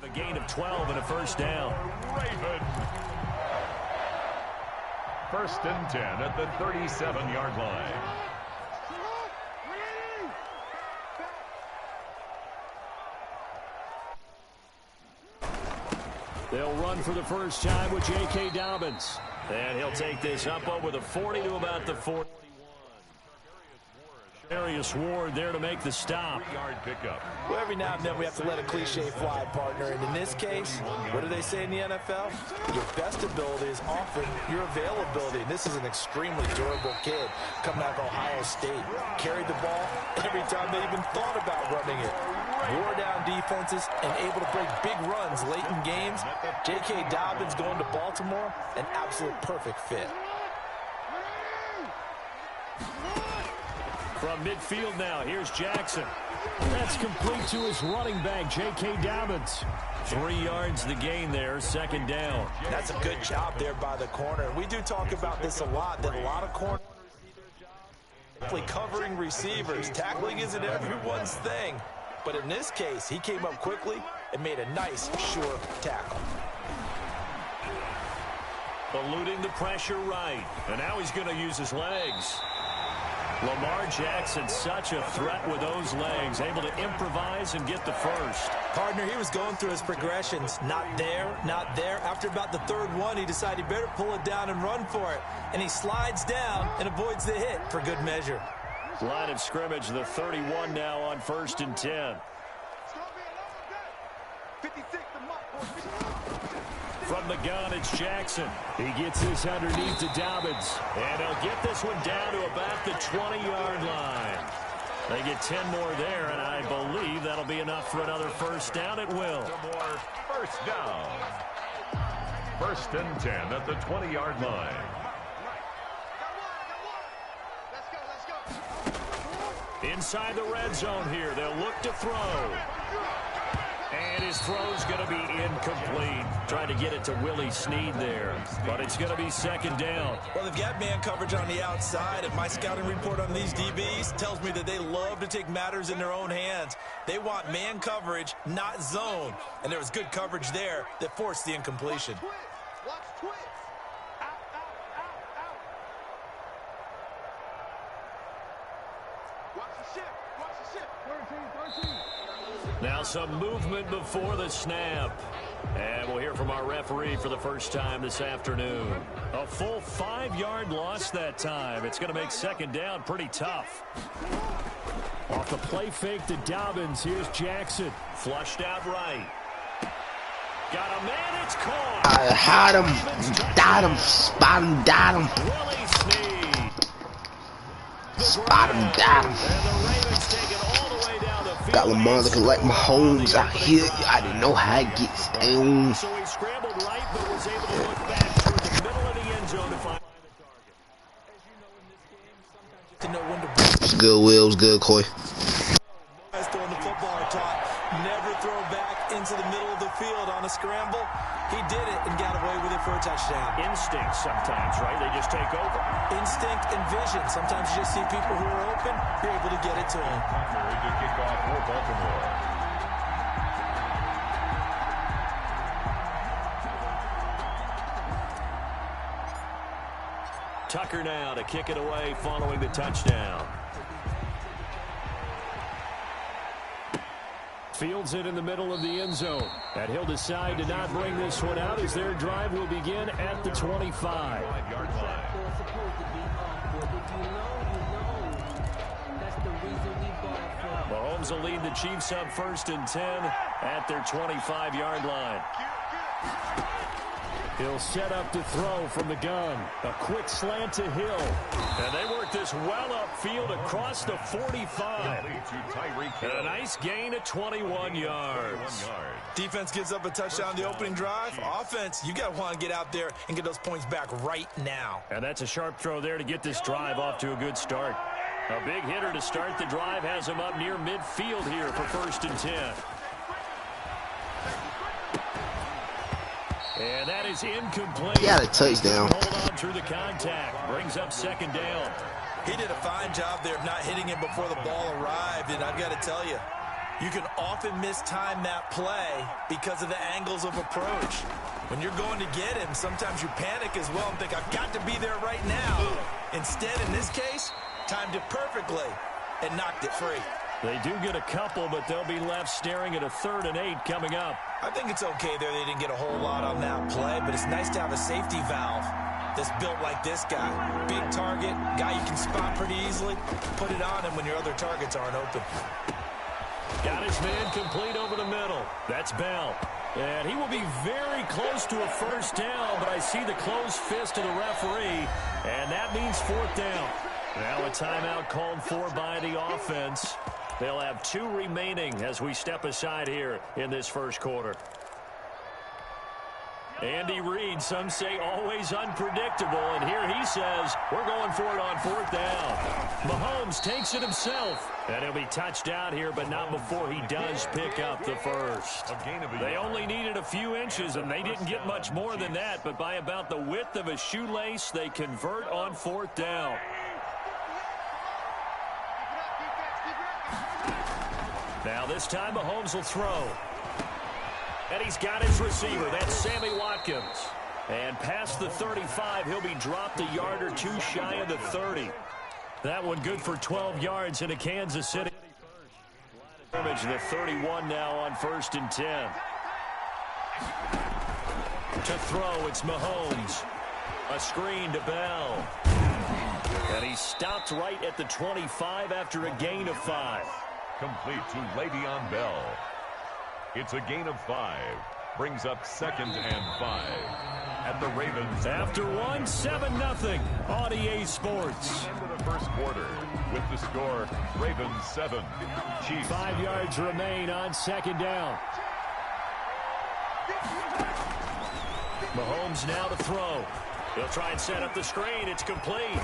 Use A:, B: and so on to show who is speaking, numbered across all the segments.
A: A gain of 12 and a first down.
B: Raven. 1st and 10 at the 37-yard line.
A: They'll run for the first time with J.K. Dobbins. And he'll take this up over the 40 to about the 41. Darius Ward there to make the stop.
B: 3-yard pickup.
C: Well, every now and then we have to let a cliche fly, partner. And in this case, what do they say in the NFL? Your best ability is often your availability. And this is an extremely durable kid coming out of Ohio State. Carried the ball every time they even thought about running it. Wore down defenses and able to break big runs late in games. J.K. Dobbins going to Baltimore, an absolute perfect fit.
A: From midfield now, here's Jackson. That's complete to his running back, J.K. Dobbins. 3 yards the gain there, 2nd down.
C: That's a good job there by the corner. We do talk about this a lot, that a lot of corners covering receivers. Tackling isn't everyone's thing. But in this case, he came up quickly and made a nice, sure tackle.
A: Eluding the pressure right. And now he's going to use his legs. Lamar Jackson, such a threat with those legs, able to improvise and get the first.
C: Partner, he was going through his progressions. Not there, not there. After about the 3rd one, he decided he better pull it down and run for it. And he slides down and avoids the hit for good measure.
A: Line of scrimmage, the 31 now on 1st and 10. From the gun, it's Jackson. He gets this underneath to Dobbins. And he'll get this one down to about the 20-yard line. They get 10 more there, and I believe that'll be enough for another first down. It will.
B: More first down. 1st and 10 at the 20-yard line.
A: Inside the red zone here, they'll look to throw. And his throw's going to be incomplete. Trying to get it to Willie Snead there. But it's going to be 2nd down.
C: Well, they've got man coverage on the outside, and my scouting report on these DBs tells me that they love to take matters in their own hands. They want man coverage, not zone. And there was good coverage there that forced the incompletion.
A: Now some movement before the snap. And we'll hear from our referee for the first time this afternoon. A full 5-yard loss that time. It's going to make 2nd down pretty tough. Off the play fake to Dobbins. Here's Jackson. Flushed out right. Got a man. It's caught.
D: I had him. Dot him. Spot him. Dot him.
A: Willie Snead.
D: Spot him. Dot him.
A: And the Ravens take it all the way down the field.
D: Got Lamar looking like Mahomes out here. I didn't know how it gets down.
A: So he scrambled right, but was able to look back through the middle of the end zone to find the target.
D: What's good, Will? What's good, Coy?
C: Throwing the football are taught. Never throw back into the middle of the field on a scramble. He did it and got away with it for a touchdown.
A: Instinct sometimes, right? They just take over.
C: Instinct and vision. Sometimes you just see people who are open, you're able to get it to them.
B: Ready to kick off for Baltimore.
A: Tucker now to kick it away following the touchdown. Fields it in the middle of the end zone. And he'll decide to not bring this one out as their drive will begin at the 25. Mahomes will lead the Chiefs up 1st and 10 at their 25-yard line. He'll set up to throw from the gun. A quick slant to Hill. And they work this well upfield across the 45. And a nice gain of 21 yards.
C: Defense gives up a touchdown the opening drive. Offense, you got to want to get out there and get those points back right now.
A: And that's a sharp throw there to get this drive off to a good start. A big hitter to start the drive has him up near midfield here for 1st and 10. And that is incomplete.
D: He had a touchdown.
A: Hold on through the contact. Brings up 2nd down.
C: He did a fine job there of not hitting him before the ball arrived. And I've got to tell you, You can often mistime that play because of the angles of approach. When you're going to get him, sometimes you panic as well and think, I've got to be there right now. Instead, in this case, timed it perfectly and knocked it free.
A: They do get a couple, but they'll be left staring at a 3rd and 8 coming up.
C: I think it's okay there. They didn't get a whole lot on that play, but it's nice to have a safety valve that's built like this guy. Big target, guy you can spot pretty easily. Put it on him when your other targets aren't open.
A: Got his man complete over the middle. That's Bell. And he will be very close to a first down, but I see the closed fist of the referee, and that means 4th down. Now a timeout called for by the offense. They'll have 2 remaining as we step aside here in this first quarter. Andy Reid, some say always unpredictable, and here he says we're going for it on 4th down. Mahomes takes it himself, and he'll be touched out here, but not before he does pick up the first. They only needed a few inches, and they didn't get much more than that, but by about the width of a shoelace, they convert on 4th down. Now this time Mahomes will throw. And he's got his receiver. That's Sammy Watkins. And past the 35, he'll be dropped a yard or 2 shy of the 30. That one good for 12 yards into Kansas City. The 31 now on 1st and 10. To throw, it's Mahomes. A screen to Bell. And he stopped right at the 25 after a gain of 5.
B: Complete to Le'Veon Bell. It's a gain of 5. Brings up 2nd and 5. At the Ravens.
A: After 1, 7-0 on EA Sports.
B: End of the first quarter with the score Ravens 7, Chiefs.
A: 5 yards remain on 2nd down. Mahomes now to throw. He'll try and set up the screen. It's complete.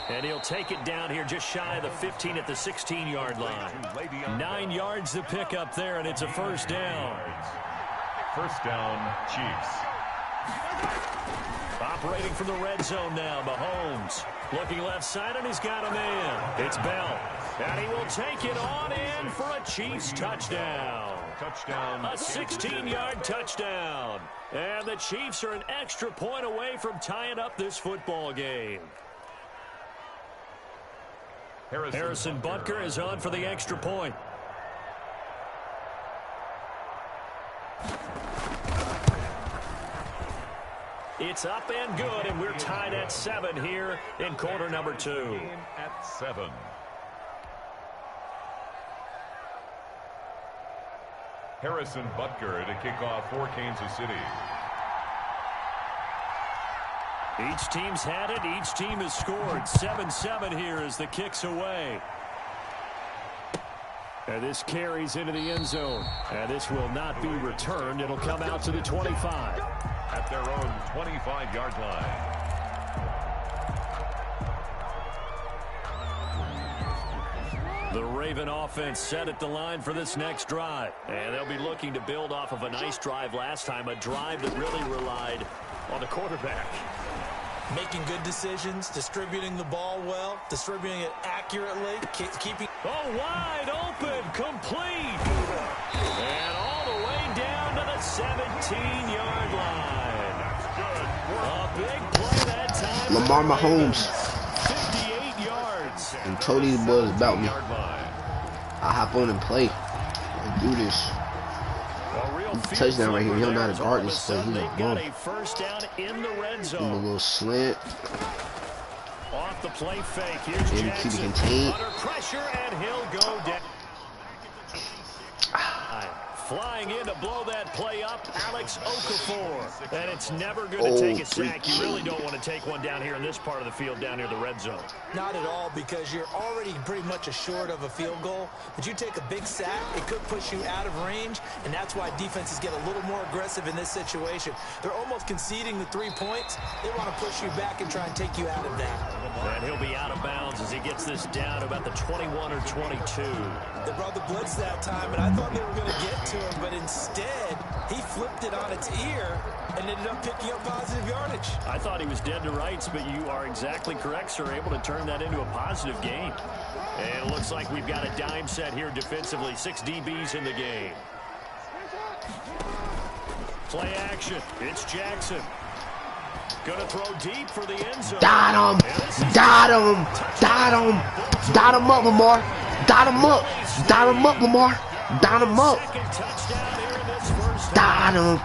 A: And he'll take it down here just shy of the 15 at the 16-yard line. 9 yards to pick up there, and it's a first down.
B: First down, Chiefs.
A: Operating from the red zone now, Mahomes. Looking left side, and he's got a man. It's Bell. And he will take it on in for a Chiefs touchdown.
B: Touchdown.
A: A 16-yard touchdown. And the Chiefs are an extra point away from tying up this football game. Harrison Butker is on for the extra point. It's up and good, and we're tied at 7 here in quarter number 2.
B: At 7. Harrison Butker to kick off for Kansas City.
A: Each team's had it. Each team has scored. 7-7 here as the kick's away. And this carries into the end zone. And this will not be returned. It'll come out to the 25.
B: At their own 25-yard line.
A: The Raven offense set at the line for this next drive. And they'll be looking to build off of a nice drive last time. A drive that really relied on the quarterback.
C: Making good decisions, distributing the ball well, distributing it accurately, keeping...
A: Oh, wide open, complete. And all the way down to the 17-yard line. A big play that time.
D: Lamar Mahomes.
A: 58 yards.
D: And told these boys about me. I hop on and play. And do this. Touchdown right here. He don't know how to guard this play. He's a bum.
A: First down in the red
D: A
A: zone.
D: little slant.
A: Off the play fake. Here's
D: And keep it contained.
A: under pressure, and he'll go down. Flying in to blow that play up, Alex Okafor. And it's never going to take a sack. You really don't want to take one down here in this part of the field, down near the red zone.
C: Not at all, because you're already pretty much assured of a field goal. But you take a big sack, it could push you out of range, and that's why defenses get a little more aggressive in this situation. They're almost conceding the 3 points. They want to push you back and try and take you out of that.
A: And he'll be out of bounds as he gets this down to about the 21 or 22.
C: They brought the blitz that time, and I thought they were going to get to him, but instead, he flipped it on its ear and ended up picking up positive yardage.
A: I thought he was dead to rights, but you are exactly correct, sir. Able to turn that into a positive gain. And it looks like we've got a dime set here defensively. 6 DBs in the game. Play action. It's Jackson. Gonna throw deep for the end zone.
D: Dot him. Dot him. Dot him. Dot him up, Lamar. Dot him up. Dot him up, Lamar. Dot him up. Dot him.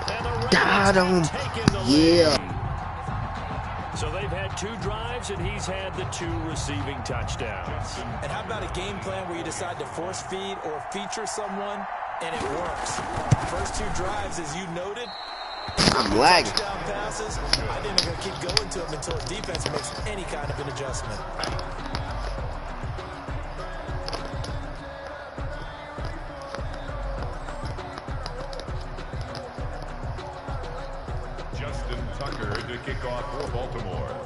D: Dot him. Yeah.
A: So they've had 2 drives, and he's had the 2 receiving touchdowns.
C: And how about a game plan where you decide to force feed or feature someone, and it works? First 2 drives, as you noted,
D: I'm lagging.
C: touchdown passes. I think they're going to keep going to them until the defense makes any kind of an adjustment.
B: Justin Tucker to kick off for Baltimore.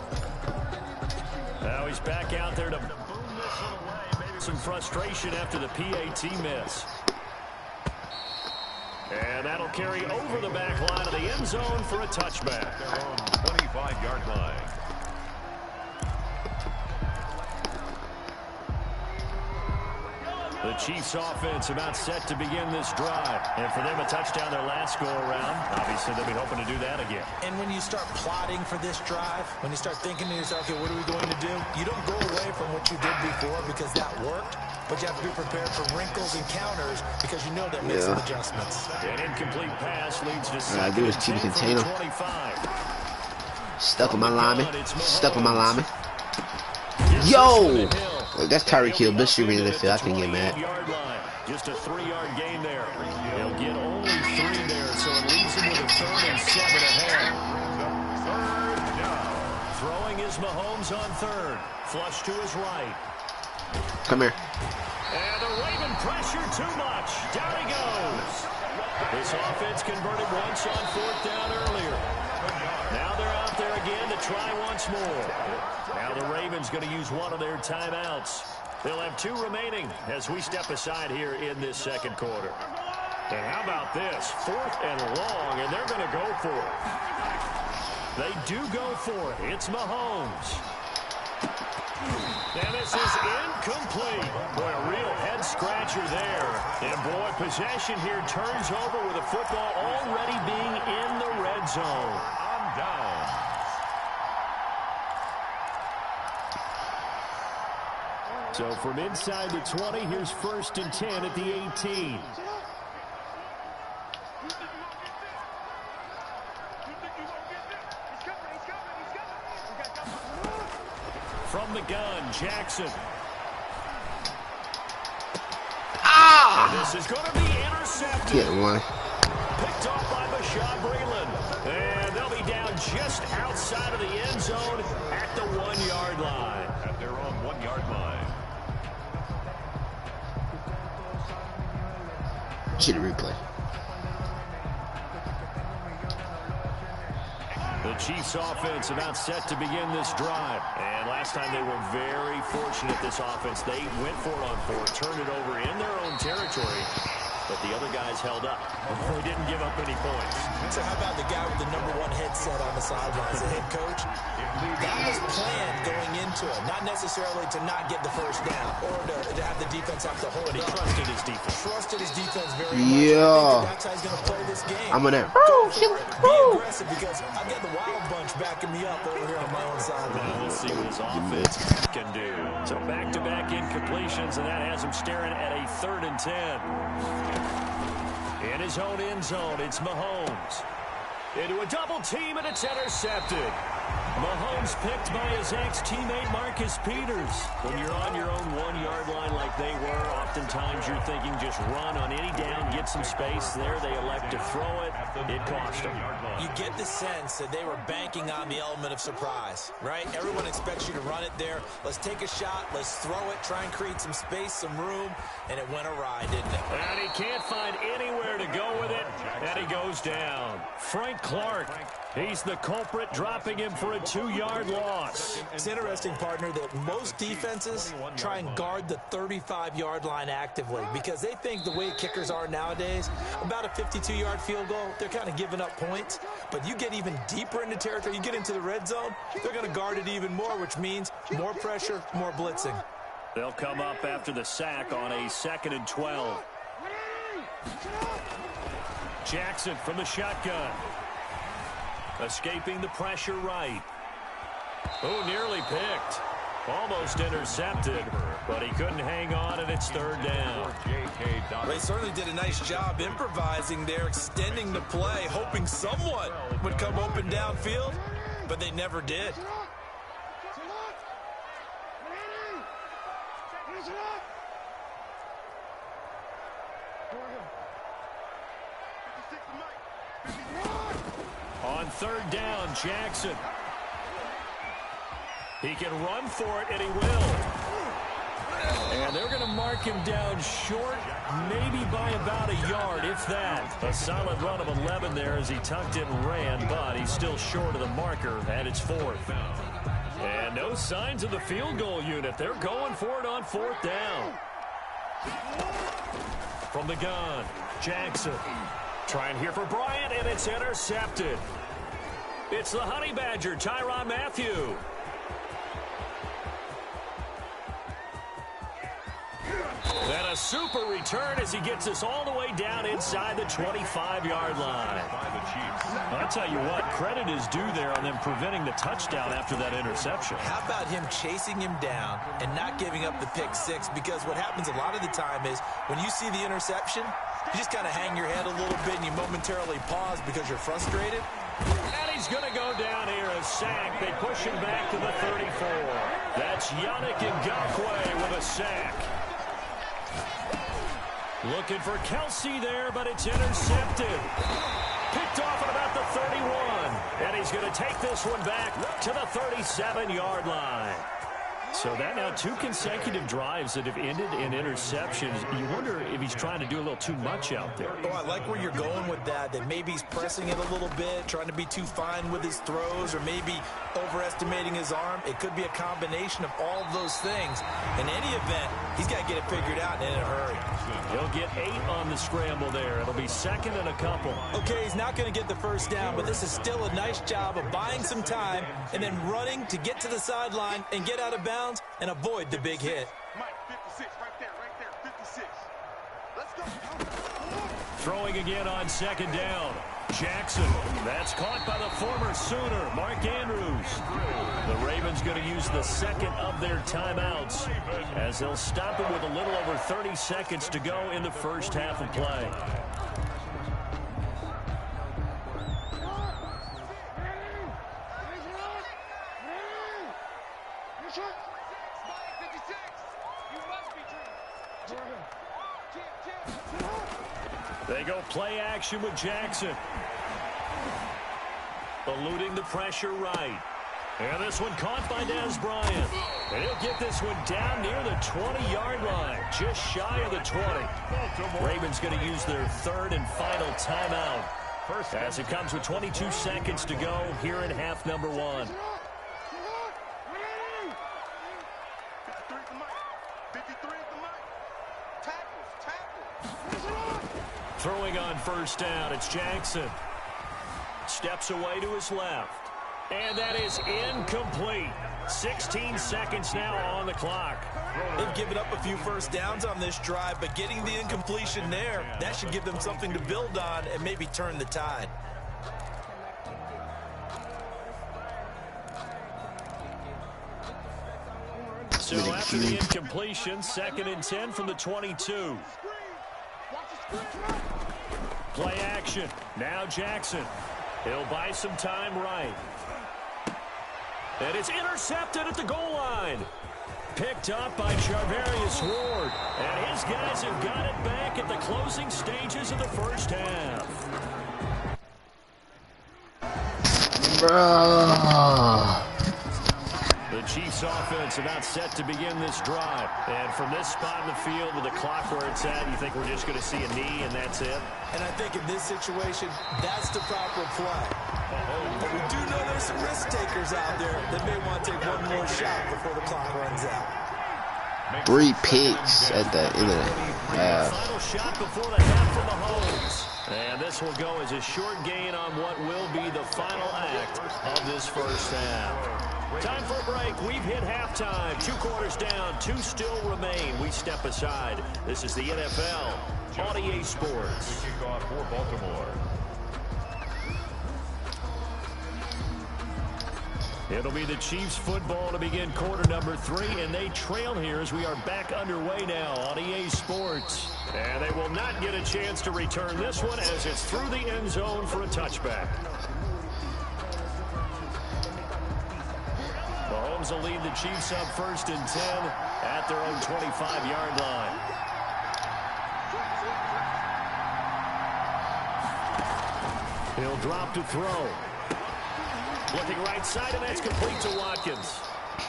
A: Now he's back out there to boom this one away. Maybe some frustration after the PAT miss. And that'll carry over the back line of the end zone for a touchback.
B: Their own 25-yard line.
A: The Chiefs offense about set to begin this drive. And for them, a touchdown their last go-around. Obviously, they'll be hoping to do that again.
C: And when you start plotting for this drive, when you start thinking to yourself, okay, what are we going to do? You don't go away from what you did before because that worked, but you have to be prepared for wrinkles and counters because you know that makes some adjustments.
A: An incomplete pass leads to
D: All I do is keep the container.
A: 25.
D: Stuck with my lineman. Stuck with my lineman. Yo! Look, that's Tyreek Hill. Best shooter in the field. I can get mad.
A: Just a 3-yard gain there. He'll get only 3 there, so it leaves him with a 3rd and 7 ahead.
B: Third down.
A: Throwing is Mahomes on 3rd. Flush to his right.
D: Come here.
A: And the Raven pressure too much. Down he goes. This offense converted once on 4th down earlier. Now they're out there again to try once more. Now the Ravens going to use one of their timeouts. They'll have 2 remaining as we step aside here in this second quarter. And how about this? 4th and long, and they're going to go for it. They do go for it. It's Mahomes. And this is incomplete. Boy, a real head-scratcher there. And, boy, possession here turns over with the football already being in the red zone.
B: On down.
A: So from inside the 20, here's 1st and 10 at the 18. From the gun, Jackson.
D: Ah!
A: And this is going to be intercepted.
D: Get one.
A: Picked off by Bashaud Breeland. And they'll be down just outside of the end zone at the 1-yard line.
B: At their own 1-yard line.
D: Should replay.
A: The Chiefs offense about set to begin this drive. And last time they were very fortunate, this offense. They went for it on 4th, turned it over in their own territory. But the other guys held up. They didn't give up any points.
C: So how about the guy with the #1 headset on the sidelines, the head coach? That was planned going into it, not necessarily to not get the first down or to have the defense have to hold it.
A: He trusted his defense.
C: Trusted his defense very much.
D: Yeah.
C: That's how he's going to play this game.
D: I'm in there.
C: Be aggressive because I've got the Wild Bunch backing me up over here on my own sideline.
A: We'll see what his offense can do. So back-to-back incompletions, and that has him staring at a 3rd and 10. In his own end zone, it's Mahomes. Into a double team, and it's intercepted. Mahomes picked by his ex-teammate Marcus Peters. When you're on your own 1-yard line like they were, oftentimes you're thinking just run on any down, get some space. There they elect to throw it. It cost them.
C: You get the sense that they were banking on the element of surprise, right? Everyone expects you to run it there. Let's take a shot. Let's throw it. Try and create some space, some room. And it went awry, didn't it?
A: And he can't find anywhere to go with it. And he goes down. Frank Clark, he's the culprit, dropping him for a 2-yard loss.
C: It's interesting, partner, that most defenses try and guard the 35-yard line actively because they think the way kickers are nowadays, about a 52-yard field goal, they're kind of giving up points. But you get even deeper into territory, you get into the red zone, they're going to guard it even more, which means more pressure, more blitzing.
A: They'll come up after the sack on a 2nd and 12. Jackson from the shotgun. Escaping the pressure right. Oh, nearly picked. Almost intercepted, but he couldn't hang on, and it's 3rd down.
C: They certainly did a nice job improvising there, extending the play, hoping someone would come open downfield, but they never did.
A: On 3rd down, Jackson. He can run for it, and he will. And they're going to mark him down short, maybe by about a yard, if that. A solid run of 11 there as he tucked it and ran, but he's still short of the marker, and it's 4th. And no signs of the field goal unit. They're going for it on 4th down. From the gun, Jackson. Trying here for Bryant, and it's intercepted. It's the Honey Badger, Tyrann Mathieu. And a super return as he gets us all the way down inside the 25-yard line. I'll tell you what, credit is due there on them preventing the touchdown after that interception.
C: How about him chasing him down and not giving up the pick six? Because what happens a lot of the time is when you see the interception, you just kind of hang your head a little bit and you momentarily pause because you're frustrated.
A: And he's going to go down here, a sack. They push him back to the 34. That's Yannick Ngakoue with a sack. Looking for Kelsey there, but it's intercepted. Picked off at about the 31. And he's going to take this one back to the 37-yard line. So that now 2 consecutive drives that have ended in interceptions. You wonder if he's trying to do a little too much out there.
C: Oh, I like where you're going with that maybe he's pressing it a little bit, trying to be too fine with his throws, or maybe overestimating his arm. It could be a combination of all of those things. In any event, he's got to get it figured out and in a hurry.
A: He'll get 8 on the scramble there. It'll be 2nd and a couple.
C: Okay, he's not going to get the first down, but this is still a nice job of buying some time and then running to get to the sideline and get out of bounds and avoid the big hit.
E: Mike, 56, right there, 56. Let's go.
A: Throwing again on 2nd down. Jackson. That's caught by the former Sooner, Mark Andrews. The Ravens going to use the 2nd of their timeouts as they'll stop it with a little over 30 seconds to go in the first half of play. They go play action with Jackson. Eluding the pressure right. And this one caught by Dez Bryant. And he'll get this one down near the 20-yard line, just shy of the 20. Ravens going to use their 3rd and final timeout as it comes with 22 seconds to go here in half number 1. Throwing on 1st down, it's Jackson. Steps away to his left. And that is incomplete. 16 seconds now on the clock.
C: They've given up a few first downs on this drive, but getting the incompletion there, that should give them something to build on and maybe turn the tide.
A: So after the incompletion, 2nd and 10 from the 22. Play action. Now Jackson. He'll buy some time right. And it's intercepted at the goal line. Picked up by Charvarius Ward. And his guys have got it back at the closing stages of the first half.
D: Bruh.
A: The Chiefs offense about set to begin this drive. And from this spot in the field with the clock where it's at, you think we're just going to see a knee and that's it?
C: And I think in this situation, that's the proper play. But we do know there's some risk takers out there that may want to take one more shot before the clock runs out.
D: 3 picks at the end of the half.
A: Final shot before the half from Mahomes. And this will go as a short gain on what will be the final act of this first half. Time for a break. We've hit halftime. 2 quarters down. 2 still remain. We step aside. This is the NFL on EA Sports.
B: Kickoff for Baltimore.
A: It'll be the Chiefs football to begin quarter number 3, and they trail here as we are back underway now on EA Sports. And they will not get a chance to return this one as it's through the end zone for a touchback. Mahomes will lead the Chiefs up 1st and 10 at their own 25-yard line. He'll drop to throw. Looking right side, and that's complete to Watkins.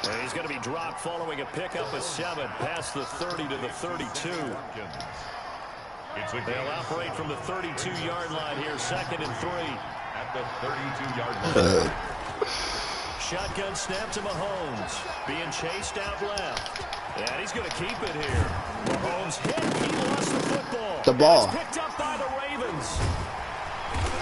A: And he's going to be dropped following a pickup of 7 past the 30 to the 32. They'll operate from the 32-yard line here, 2nd and 3.
B: At the 32-yard line.
A: Shotgun snap to Mahomes. Being chased out left. And he's going to keep it here. Mahomes hit. He lost the football.
D: The ball.
A: It's picked up by the Ravens.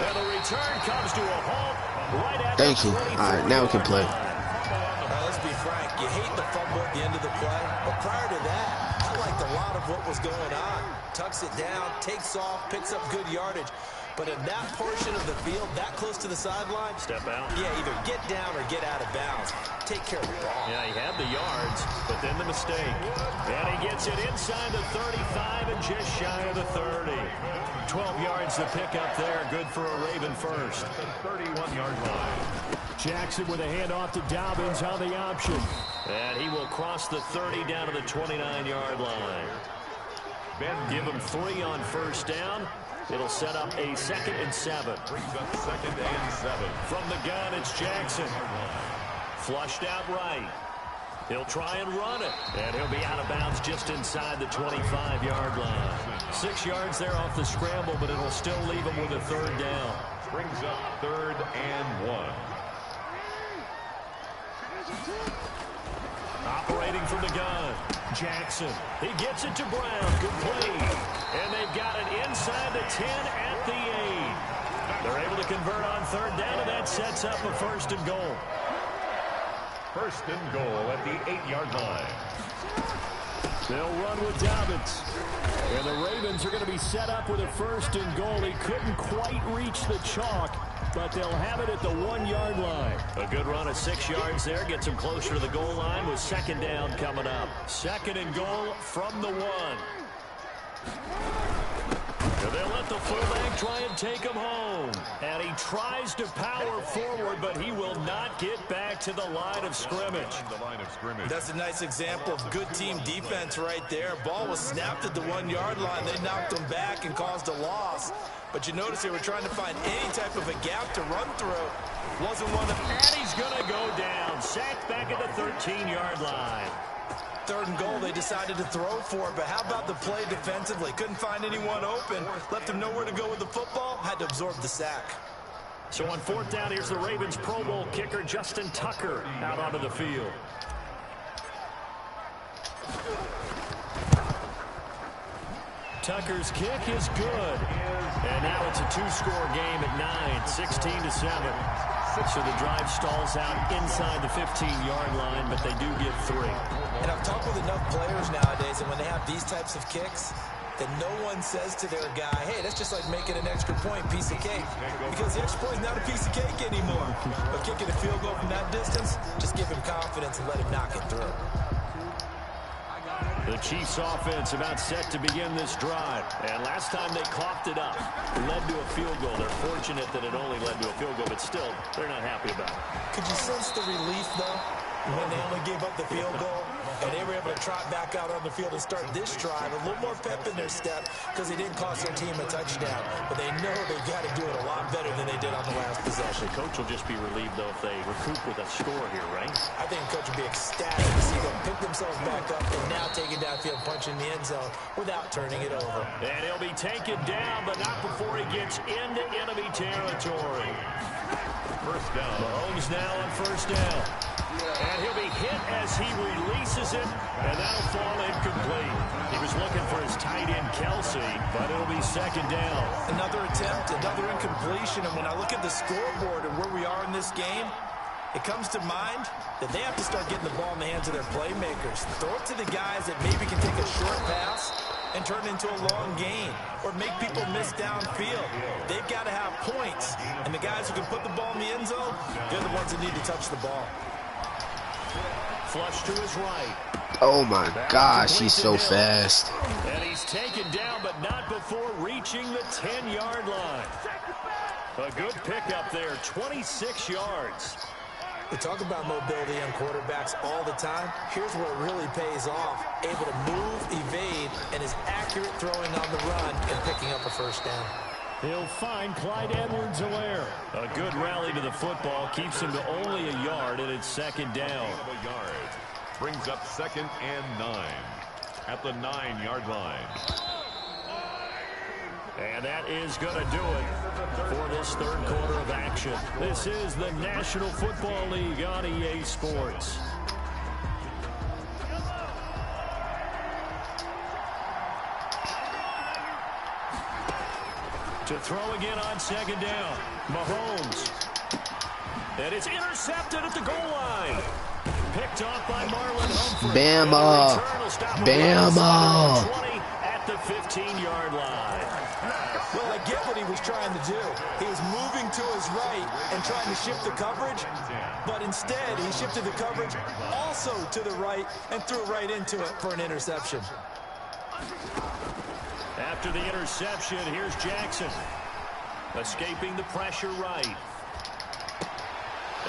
A: And the return comes to a halt right at
D: Thank you. All right, now we can play.
C: Let's be frank. You hate the fumble at the end of the play. But prior to that, I liked a lot of what was going on. Tucks it down, takes off, picks up good yardage. But in that portion of the field, that close to the sideline,
A: step out.
C: Yeah, either get down or get out of bounds. Take care of the ball.
A: Yeah, he had the yards, but then the mistake. And he gets it inside the 35 and just shy of the 30. 12 yards to pick up there. Good for a Raven first.
B: 31-yard line.
A: Jackson with a handoff to Dobbins on the option. And he will cross the 30 down to the 29-yard line. Give him 3 on 1st down. It'll set up a 2nd and 7.
B: Brings up 2nd and 7.
A: From the gun, it's Jackson. Flushed out right. He'll try and run it. And he'll be out of bounds just inside the 25-yard line. 6 yards there off the scramble, but it'll still leave him with a 3rd down.
B: Brings up 3rd and 1.
A: Operating from the gun. Jackson. He gets it to Brown. Good play. And they've got it inside the 10 at the 8. They're able to convert on 3rd down, and that sets up a 1st and goal.
B: 1st and goal at the 8-yard line.
A: They'll run with Dobbins. And the Ravens are going to be set up with a 1st and goal. He couldn't quite reach the chalk, but they'll have it at the 1-yard line. A good run of 6 yards there. Gets him closer to the goal line with 2nd down coming up. 2nd and goal from the 1. And they'll let the fullback try and take him home. And he tries to power forward, but he will not get back to the line of scrimmage.
C: That's a nice example of good team defense right there. Ball was snapped at the 1-yard line. They knocked him back and caused a loss. But you notice they were trying to find any type of a gap to run through. Wasn't one of...
A: And he's going to go down. Sacked back at the 13-yard line.
C: 3rd and goal, they decided to throw for it, but how about the play defensively? Couldn't find anyone open, left him nowhere to go with the football, had to absorb the sack.
A: So on 4th down, here's the Ravens Pro Bowl kicker Justin Tucker out onto the field. Tucker's kick is good. And now it's a 2-score game at 9, 16-7. So the drive stalls out inside the 15-yard line, but they do get 3.
C: And I've talked with enough players nowadays, and when they have these types of kicks, that no one says to their guy, hey, that's just like making an extra point, piece of cake. Because the extra point is not a piece of cake anymore. But kicking a field goal from that distance, just give him confidence and let him knock it through.
A: The Chiefs offense about set to begin this drive. And last time they coughed it up, led to a field goal. They're fortunate that it only led to a field goal, but still, they're not happy about it.
C: Could you sense the relief, though, when they only gave up the field goal? And they were able to trot back out on the field and start this drive. A little more pep in their step because they didn't cost their team a touchdown. But they know they've got to do it a lot better than they did on the last possession.
A: The coach will just be relieved, though, if they recoup with a score here, right?
C: I think the coach will be ecstatic to see them pick themselves back up and now take it downfield, punching the end zone without turning it over.
A: And he'll be taken down, but not before he gets into enemy territory.
B: First down.
A: Mahomes now on first down. And he'll be hit as he releases it, and that'll fall incomplete. He was looking for his tight end, Kelsey, but it'll be second down.
C: Another attempt, another incompletion, and when I look at the scoreboard and where we are in this game, it comes to mind that they have to start getting the ball in the hands of their playmakers. Throw it to the guys that maybe can take a short pass and turn it into a long gain or make people miss downfield. They've got to have points, and the guys who can put the ball in the end zone, they're the ones that need to touch the ball.
A: Flush to his right.
D: Oh my gosh, he's so fast.
A: And he's taken down, but not before reaching the 10-yard line. A good pickup there, 26 yards.
C: We talk about mobility on quarterbacks all the time. Here's where it really pays off. Able to move, evade, and is accurate throwing on the run and picking up a first down.
A: He'll find Clyde Edwards-Helaire. A good rally to the football keeps him to only a yard, and it's second down.
B: Brings up 2nd and 9 at the 9-yard line.
A: And that is going to do it for this third quarter of action. This is the National Football League on EA Sports. To throw again on second down. Mahomes. And it's intercepted at the goal line. Picked off by Marlon Humphrey.
D: Bama. Bama.
A: 20 at the 15-yard line.
C: Well, I get what he was trying to do. He was moving to his right and trying to shift the coverage, but instead he shifted the coverage also to the right and threw right into it for an interception.
A: After the interception, here's Jackson. Escaping the pressure right.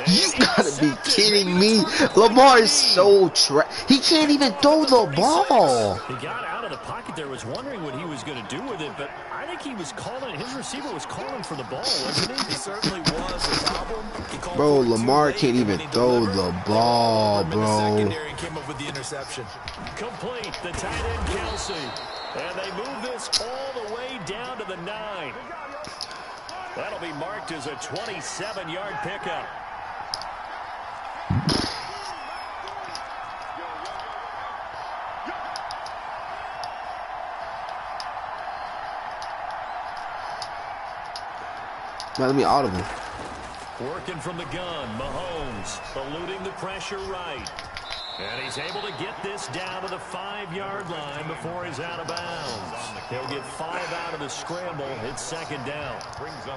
D: You gotta be kidding me. Lamar is so he can't even throw the ball.
A: He got out of the pocket there, was wondering what he was going to do with it, but I think he was calling, his receiver was calling for the ball, wasn't he?
C: He certainly was. The problem,
D: bro, Lamar can't even throw the ball, bro.
C: Secondary came up with the interception.
A: Complete, the tight end Kelsey. And they move this all the way down to the 9. That'll be marked as a 27-yard pickup.
D: Let me audible.
A: Working from the gun, Mahomes eluding the pressure right. And he's able to get this down to the 5-yard line before he's out of bounds. He'll get 5 out of the scramble. It's second down.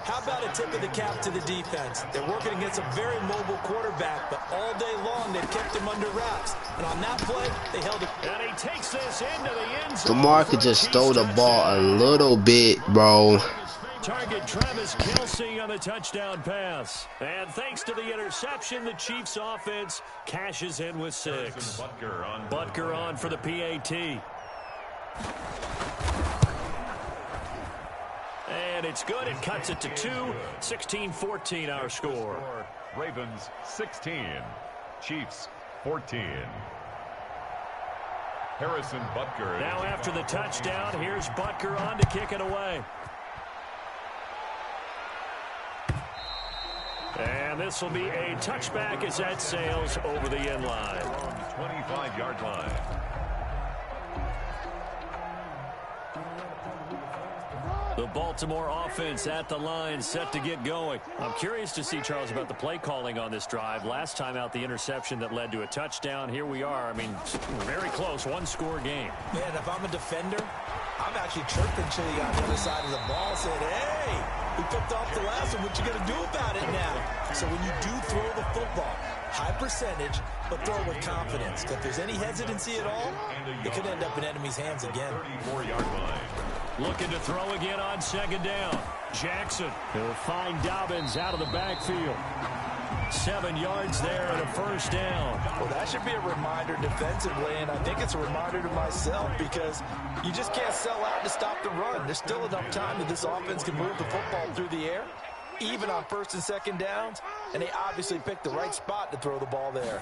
C: How about a tip of the cap to the defense? They're working against a very mobile quarterback, but all day long they've kept him under wraps. And on that play, they held it.
A: And he takes this into the end zone.
D: Lamar could just throw the ball a little bit, bro.
A: Target Travis Kelce on the touchdown pass. And thanks to the interception, the Chiefs offense cashes in with 6. Butker on for the PAT. And it's good. It cuts it to 2. 16-14 our score.
B: Ravens 16. Chiefs 14. Harrison Butker.
A: Now after the touchdown, here's Butker on to kick it away. And this will be a touchback as that sails over the end line.
B: 25-yard line.
A: The Baltimore offense at the line, set to get going. I'm curious to see, Charles, about the play calling on this drive. Last time out, the interception that led to a touchdown. Here we are. I mean, very close, one-score game.
C: Man, if I'm a defender, I'm actually chirping Chili on the other side of the ball, saying, hey, we picked off the last one. What you going to do about it now? So when you do throw the football, high percentage, but throw it with confidence. If there's any hesitancy at all, it could end up in enemy's hands again.
B: 34-yard line.
A: Looking to throw again on second down. Jackson. He'll find Dobbins out of the backfield. 7 yards there and a first down.
C: Well, that should be a reminder defensively, and I think it's a reminder to myself because you just can't sell out to stop the run. There's still enough time that this offense can move the football through the air, even on first and second downs, and they obviously picked the right spot to throw the ball there.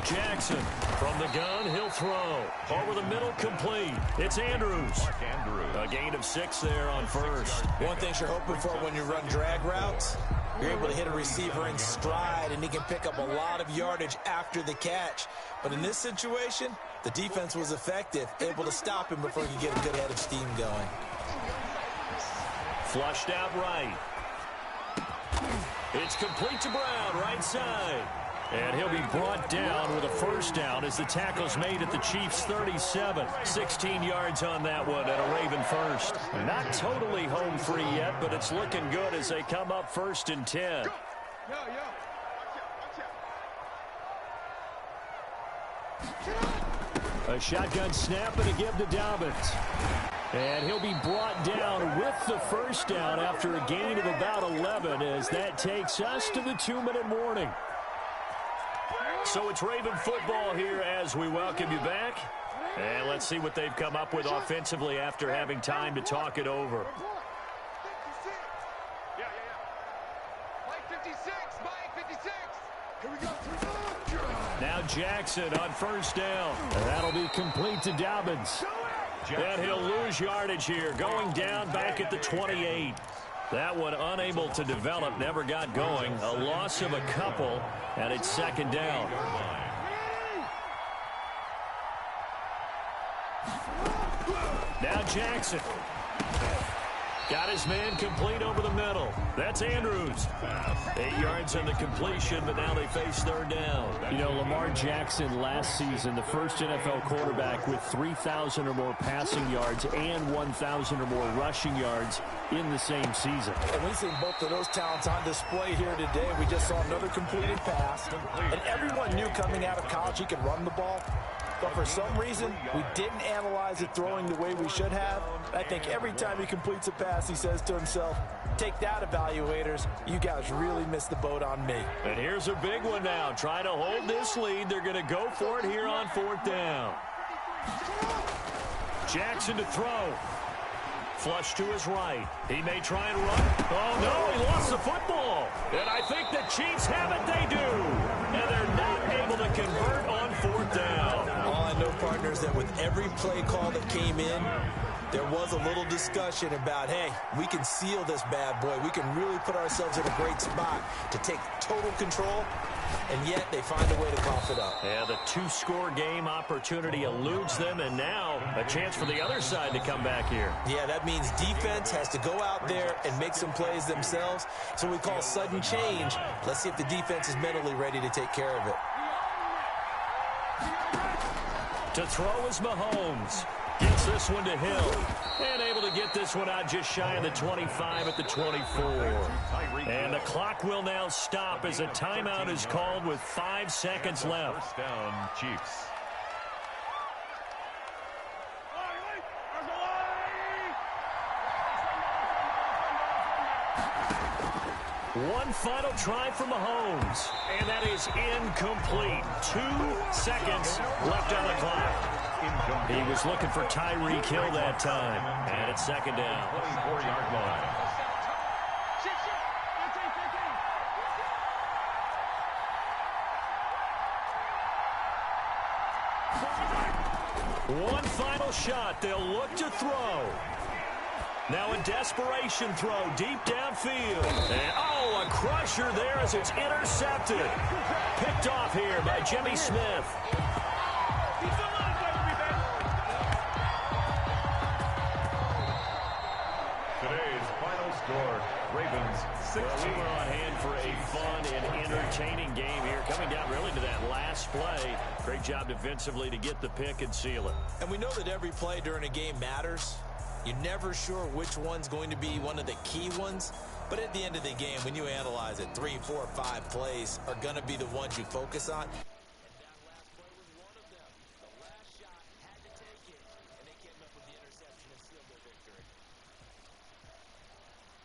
A: Jackson from the gun, he'll throw. Over the middle, complete. It's Andrews. A gain of 6 there on first.
C: One thing you're hoping for when you run drag routes, you're able to hit a receiver in stride, and he can pick up a lot of yardage after the catch. But in this situation, the defense was effective, able to stop him before he could get a good head of steam going.
A: Flushed out right. It's complete to Brown, right side. And he'll be brought down with a first down as the tackle's made at the Chiefs' 37. 16 yards on that one and a Raven first. Not totally home free yet, but it's looking good as they come up 1st and 10. A shotgun snap and a give to Dobbins. And he'll be brought down with the first down after a gain of about 11 as that takes us to the 2-minute warning. So it's Raven football here as we welcome you back. And let's see what they've come up with offensively after having time to talk it over.
E: Mike 56, Mike 56. Here we go.
A: Now Jackson on first down. And that'll be complete to Dobbins. And he'll lose yardage here, going down back at the 28. That one unable to develop, never got going. A loss of a couple, and it's 2nd down. Now Jackson. Got his man complete over the middle. That's Andrews. 8 yards on the completion, but now they face 3rd down. You know, Lamar Jackson last season, the first NFL quarterback with 3,000 or more passing yards and 1,000 or more rushing yards in the same season.
C: And we've seen both of those talents on display here today. We just saw another completed pass. And everyone knew coming out of college he could run the ball. But for some reason, we didn't analyze it throwing the way we should have. I think every time he completes a pass, he says to himself, take that, evaluators. You guys really missed the boat on me.
A: And here's a big one now. Trying to hold this lead. They're going to go for it here on 4th down. Jackson to throw. Flush to his right. He may try and run. Oh, no, he lost the football. And I think the Chiefs have it. They do. And they're not able to convert on 4th down.
C: All I know, partners, that with every play call that came in, there was a little discussion about, hey, we can seal this bad boy. We can really put ourselves in a great spot to take total control, and yet they find a way to cough it up.
A: Yeah, the 2-score game opportunity eludes them, and now a chance for the other side to come back here.
C: Yeah, that means defense has to go out there and make some plays themselves. So we call sudden change. Let's see if the defense is mentally ready to take care of it.
A: To throw is Mahomes. Gets this one to Hill. And able to get this one out just shy of the 25 at the 24. And the clock will now stop as a timeout is called with 5 seconds left.
B: First down, Chiefs.
A: One final try for Mahomes, and that is incomplete. 2 seconds left on the clock. He was looking for Tyreek Hill that time, and it's 2nd down.
B: 24-yard line.
A: One final shot. They'll look to throw. Now a desperation throw deep downfield. And, oh, a crusher there as it's intercepted. Picked off here by Jimmy Smith.
B: Today's final score, Ravens 16.
A: Well, we were on hand for a fun and entertaining game here. Coming down really to that last play. Great job defensively to get the pick and seal it.
C: And we know that every play during a game matters. You're never sure which one's going to be one of the key ones. But at the end of the game, when you analyze it, 3, 4, 5 plays are going to be the ones you focus on.